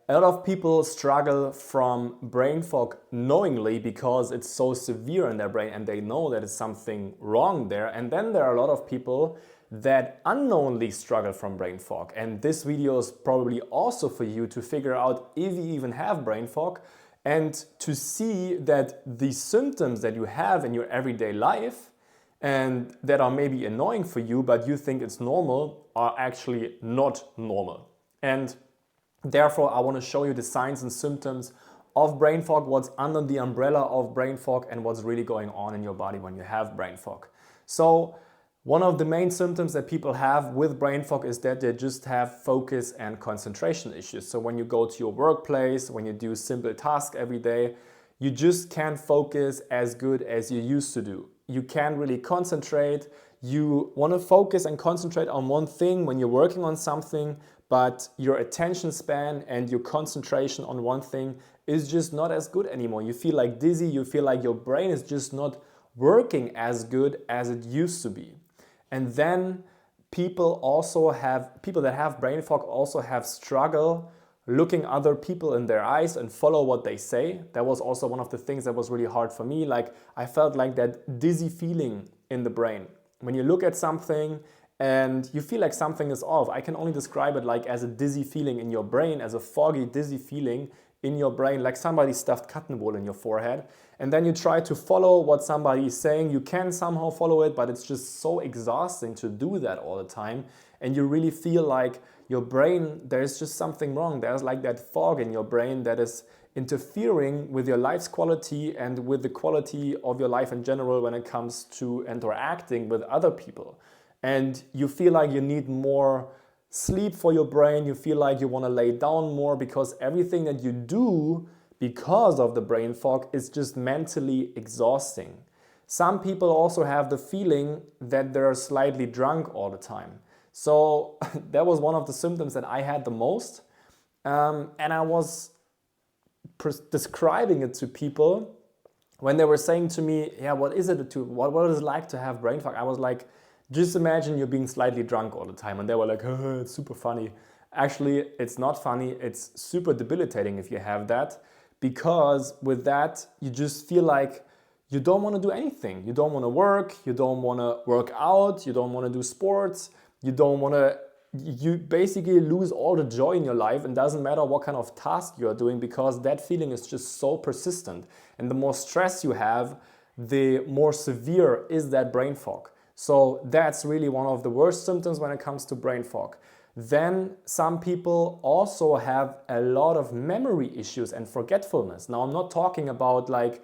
a lot of people struggle from brain fog knowingly because it's so severe in their brain and they know that it's something wrong there. And then there are a lot of people that unknowingly struggle from brain fog. And this video is probably also for you to figure out if you even have brain fog and to see that the symptoms that you have in your everyday life and that are maybe annoying for you, but you think it's normal, are actually not normal. And therefore, I want to show you the signs and symptoms of brain fog, what's under the umbrella of brain fog, and what's really going on in your body when you have brain fog. So, one of the main symptoms that people have with brain fog is that they just have focus and concentration issues. So when you go to your workplace, when you do simple tasks every day, you just can't focus as good as you used to do. You can't really concentrate. You want to focus and concentrate on one thing when you're working on something, but your attention span and your concentration on one thing is just not as good anymore. You feel like dizzy, you feel like your brain is just not working as good as it used to be. And then people that have brain fog also have struggle looking other people in their eyes and follow what they say. That was also one of the things that was really hard for me. Like I felt like that dizzy feeling in the brain. When you look at something and you feel like something is off, I can only describe it like as a dizzy feeling in your brain, as a foggy, dizzy feeling in your brain, like somebody stuffed cotton wool in your forehead. And then you try to follow what somebody is saying. You can somehow follow it, but it's just so exhausting to do that all the time. And you really feel like your brain, there's just something wrong. There's like that fog in your brain that is interfering with your life's quality and with the quality of your life in general when it comes to interacting with other people. And you feel like you need more sleep for your brain. You feel like you want to lay down more because everything that you do because of the brain fog is just mentally exhausting. Some people also have the feeling that they're slightly drunk all the time. So that was one of the symptoms that I had the most. And I was describing it to people when they were saying to me, yeah, what is it like to have brain fog? I was like, just imagine you're being slightly drunk all the time. And they were like, oh, it's super funny. Actually, it's not funny. It's super debilitating if you have that, because with that, you just feel like you don't want to do anything. You don't want to work. You don't want to work out. You don't want to do sports. You basically lose all the joy in your life, and doesn't matter what kind of task you are doing, because that feeling is just so persistent. And the more stress you have, the more severe is that brain fog. So that's really one of the worst symptoms when it comes to brain fog. Then some people also have a lot of memory issues and forgetfulness. Now I'm not talking about like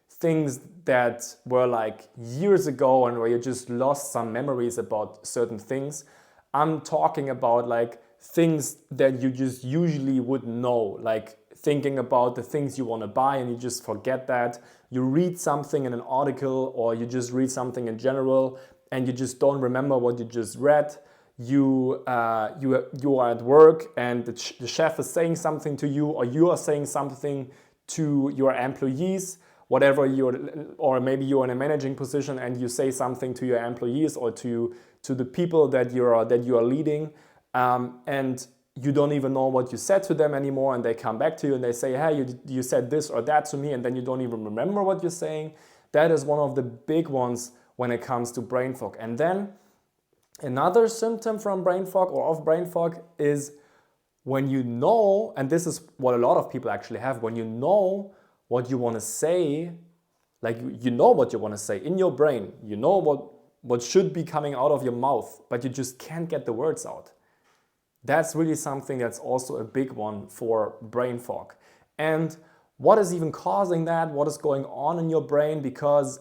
things that were like years ago and where you just lost some memories about certain things. I'm talking about like things that you just usually would know, like thinking about the things you want to buy and you just forget that. You read something in an article or you just read something in general and you just don't remember what you just read. You are at work and the chef is saying something to you, or you are saying something to your employees, or maybe you're in a managing position and you say something to your employees or to the people that you are leading, and you don't even know what you said to them anymore, and they come back to you and they say, hey, you said this or that to me, and then you don't even remember what you're saying. That is one of the big ones when it comes to brain fog. And then another symptom from brain fog or of brain fog is when you know, and this is what a lot of people actually have, when you know what you want to say, like you know what you want to say in your brain, you know what should be coming out of your mouth, but you just can't get the words out. That's really something that's also a big one for brain fog. And what is even causing that? What is going on in your brain? Because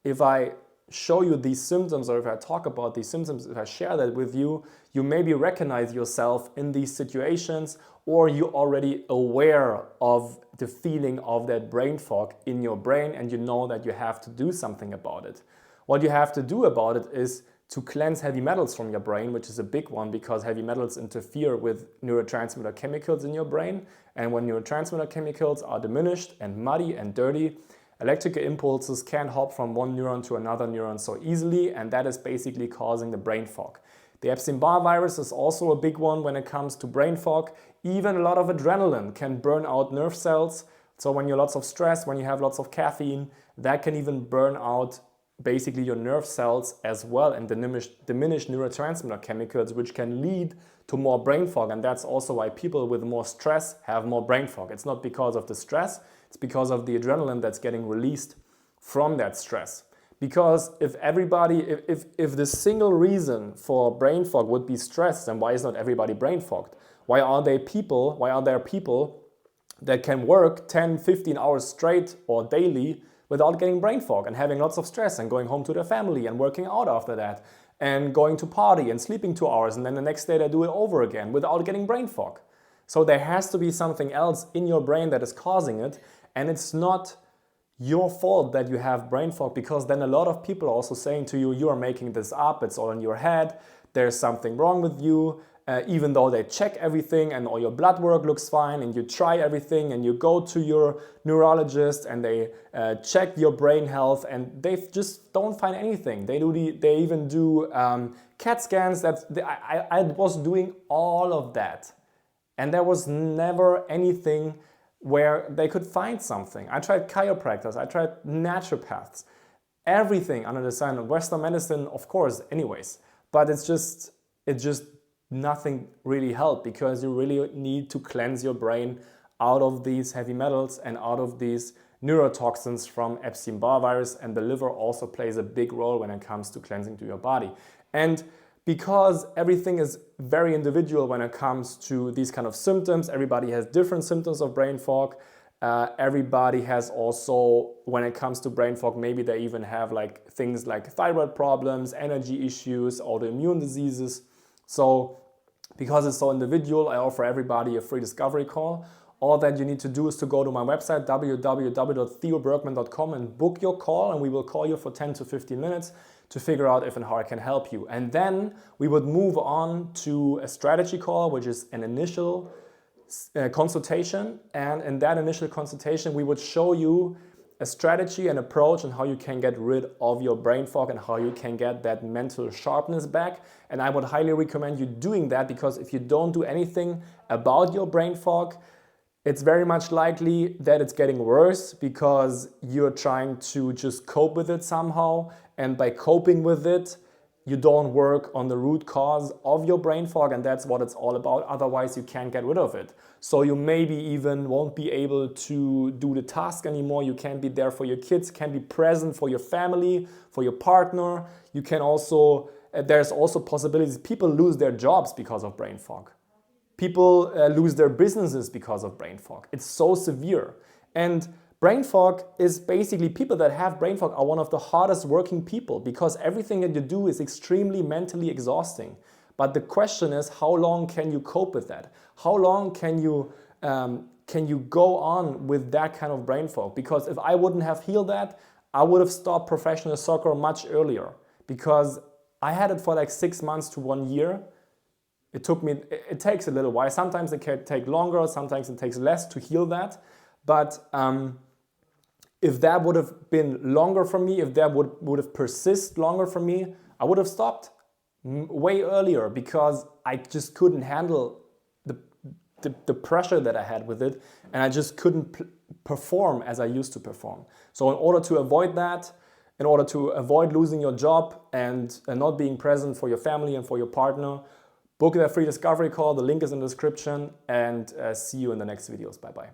if I show you these symptoms, or if I talk about these symptoms, if I share that with you, you maybe recognize yourself in these situations, or you're already aware of the feeling of that brain fog in your brain and you know that you have to do something about it. What you have to do about it is to cleanse heavy metals from your brain, which is a big one because heavy metals interfere with neurotransmitter chemicals in your brain. And when neurotransmitter chemicals are diminished and muddy and dirty, electrical impulses can't hop from one neuron to another neuron so easily, and that is basically causing the brain fog. The Epstein-Barr virus is also a big one when it comes to brain fog. Even a lot of adrenaline can burn out nerve cells. So when you're lots of stress, when you have lots of caffeine, that can even burn out basically your nerve cells as well and diminish neurotransmitter chemicals, which can lead to more brain fog. And that's also why people with more stress have more brain fog. It's not because of the stress, it's because of the adrenaline that's getting released from that stress. Because if the single reason for brain fog would be stress, then why is not everybody brain fogged? Why are there people that can work 10, 15 hours straight or daily without getting brain fog and having lots of stress and going home to their family and working out after that and going to party and sleeping 2 hours and then the next day they do it over again without getting brain fog? So there has to be something else in your brain that is causing it, and it's not your fault that you have brain fog, because then a lot of people are also saying to you, you are making this up, it's all in your head, there's something wrong with you, even though they check everything and all your blood work looks fine and you try everything and you go to your neurologist and they check your brain health and they just don't find anything. They even do CAT scans. I was doing all of that and there was never anything where they could find something. I tried chiropractors, I tried naturopaths, everything under the sun, Western medicine, of course, anyways. But it's just nothing really helped, because you really need to cleanse your brain out of these heavy metals and out of these neurotoxins from Epstein-Barr virus, and the liver also plays a big role when it comes to cleansing to your body. And because everything is very individual when it comes to these kind of symptoms, everybody has different symptoms of brain fog. Everybody has also, when it comes to brain fog, maybe they even have like things like thyroid problems, energy issues, autoimmune diseases. So because it's so individual, I offer everybody a free discovery call. All that you need to do is to go to my website, www.theobergmann.com, and book your call, and we will call you for 10 to 15 minutes to figure out if and how I can help you. And then we would move on to a strategy call, which is an initial consultation. And in that initial consultation, we would show you a strategy and approach on how you can get rid of your brain fog and how you can get that mental sharpness back. And I would highly recommend you doing that, because if you don't do anything about your brain fog, it's very much likely that it's getting worse, because you're trying to just cope with it somehow. And by coping with it, you don't work on the root cause of your brain fog, and that's what it's all about. Otherwise, you can't get rid of it. So you maybe even won't be able to do the task anymore. You can't be there for your kids, can't be present for your family, for your partner. You can also, there's also possibilities. People lose their jobs because of brain fog. People lose their businesses because of brain fog. It's so severe. And brain fog is basically, people that have brain fog are one of the hardest working people, because everything that you do is extremely mentally exhausting. But the question is, how long can you cope with that? How long can you go on with that kind of brain fog? Because if I wouldn't have healed that, I would have stopped professional soccer much earlier, because I had it for like 6 months to 1 year. It takes a little while. Sometimes it can take longer, sometimes it takes less to heal that. But if that would have been longer for me, if that would have persisted longer for me, I would have stopped way earlier, because I just couldn't handle the pressure that I had with it, and I just couldn't perform as I used to perform. So in order to avoid that, in order to avoid losing your job and not being present for your family and for your partner, book that free discovery call. The link is in the description, and see you in the next videos. Bye-bye.